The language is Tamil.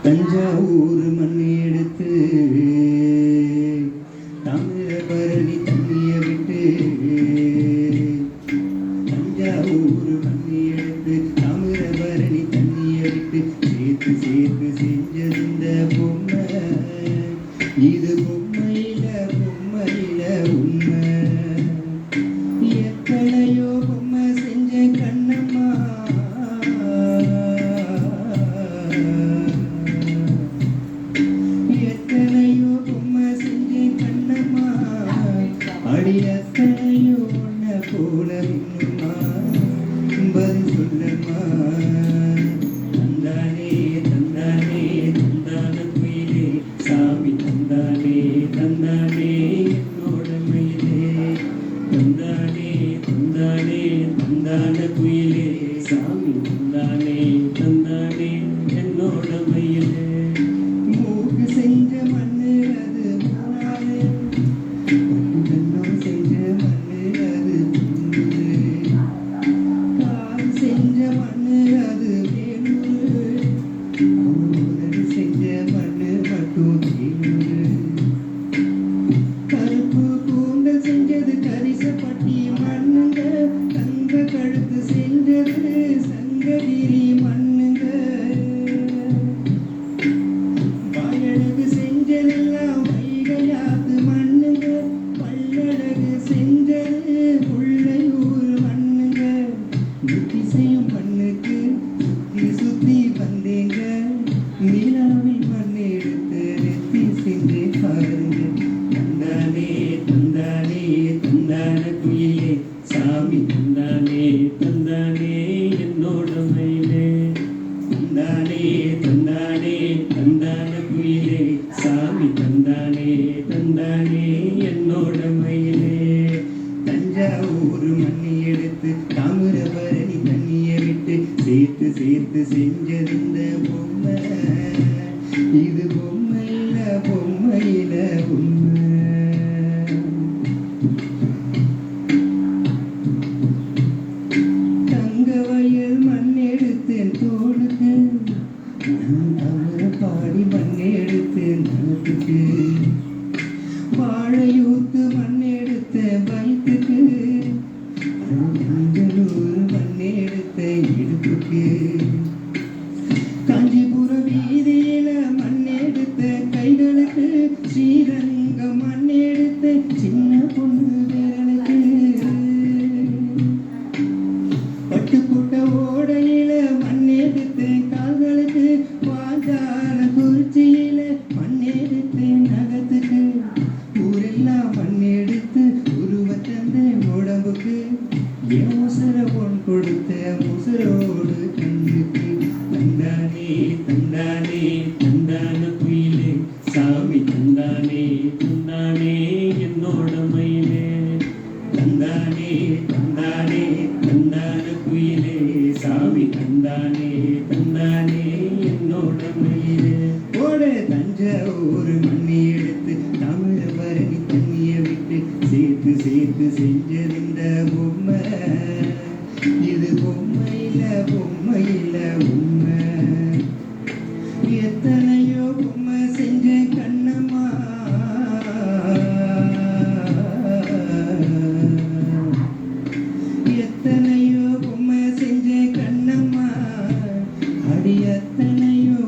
தஞ்சாவூர் மண் எடுத்து தாமிரபரணி தண்ணிய விட்டு தஞ்சாவூர் மண் எடுத்து தாமிரபரணி தண்ணிய விட்டு சேர்த்து சேர்த்து செஞ்சதுந்த பொம்மை இது பொம்மையில பொம்மையில உண்மை எத்தனையோ பொம்மை செஞ்ச கண்ணம்மா எத்தனையோ பொம்மை செஞ்ச கண்ணம்மா அடி எத்தனையோ ஒன்ன போல இன்னுமா பதில் சொல்லம்மா தந்தானே தந்தானே தந்தான குயிலே சாமி தந்தானே தந்தானே என்னோட மயிலே தந்தானே தந்தானே தந்தான குயிலே சாமி தந்தானே தந்தானே என்னோட மயிலே மூக்கு செஞ்ச மண்ணு அது மூணாறு கண்ணம் செஞ்ச மண்ணு அது மூணு கால் செஞ்ச மண்ணு அது வேணூறு உதடு செஞ்ச மண்ணு மட்டும் தேனூறு கருப்பு கூந்தல் செஞ்சது கரிசப்பட்டி மண்ணுங்க தங்க கழுத்து செஞ்சது சங்ககிரி மண்ணுங்க வாயழகு செஞ்சதெல்லாம் வைகையாத்து மண்ணுங்க பல்லழகு செஞ்சது புள்ளையூர் மண்ணுங்க புத்திசையும் மண்ணுக்கு சுத்தி சுத்தி வந்தேங்க நீலாவில் மண் எடுத்து நெத்தி செஞ்சு பாருங்க தந்தானே தந்தானே தந்தான குயிலே சாமி தந்தானே தந்தானே என்னோட மயிலே தந்தானே தந்தானே தந்தான குயிலே சாமி தந்தானே தந்தானே என்னோட மயிலே தஞ்சாவூர் மண்ணி எடுத்து தாமிரபரணி தண்ணிய விட்டு சேர்த்து சேர்த்து செஞ்சதிந்த பொம்மை இது பொம்மையில பொம்மையில உண்மை தங்க வயல் மண் எடுத்தேன் தோளுக்கு நான் தமிழ பாடி மண் எடுத்தேன் தனத்துக்கு வாழையூத்து மண் எடுத்தேன் வயிற்றுக்கு மஞ்சளூர் மண் எடுத்தேன் இடுப்புக்கு காஞ்சிபுரம் வீதியில மண் எடுத்த கைகளுக்கு ஸ்ரீரங்கம் மண் எடுத்த சின்ன பொண்ணு விரலுக்கு பட்டுப்புட்ட ஓடையில மண் எடுத்த கால்களுக்கு பாஞ்சால குறிச்சியில மண் எடுத்த நகத்துக்கு ஊரெல்லாம் மண் எடுத்து உருவத்தந்த உடம்புக்கு என் முசர பொன் கொடுத்த முசரோடு கண்ணுக்கு தந்தானே தந்தானே தந்தான குயிலே சாமி தந்தானே தந்தானே என்னோட மயிலே தந்தானே தந்தானே தந்தான குயிலே சாமி தந்தானே தந்தானே என்னோட மயிலே ஓட தஞ்சாவூர் மண்ணி எடுத்து தாமிரபரணி தண்ணிய விட்டு சேர்த்து சேர்த்து செஞ்சதிந்த பொம்மை இது பொம்மையில பொம்மையில உண்மை எத்தனையோ பொம்மை செஞ்ச கண்ணம்மா எத்தனையோ பொம்மை செஞ்ச கண்ணம்மா அடி எத்தனையோ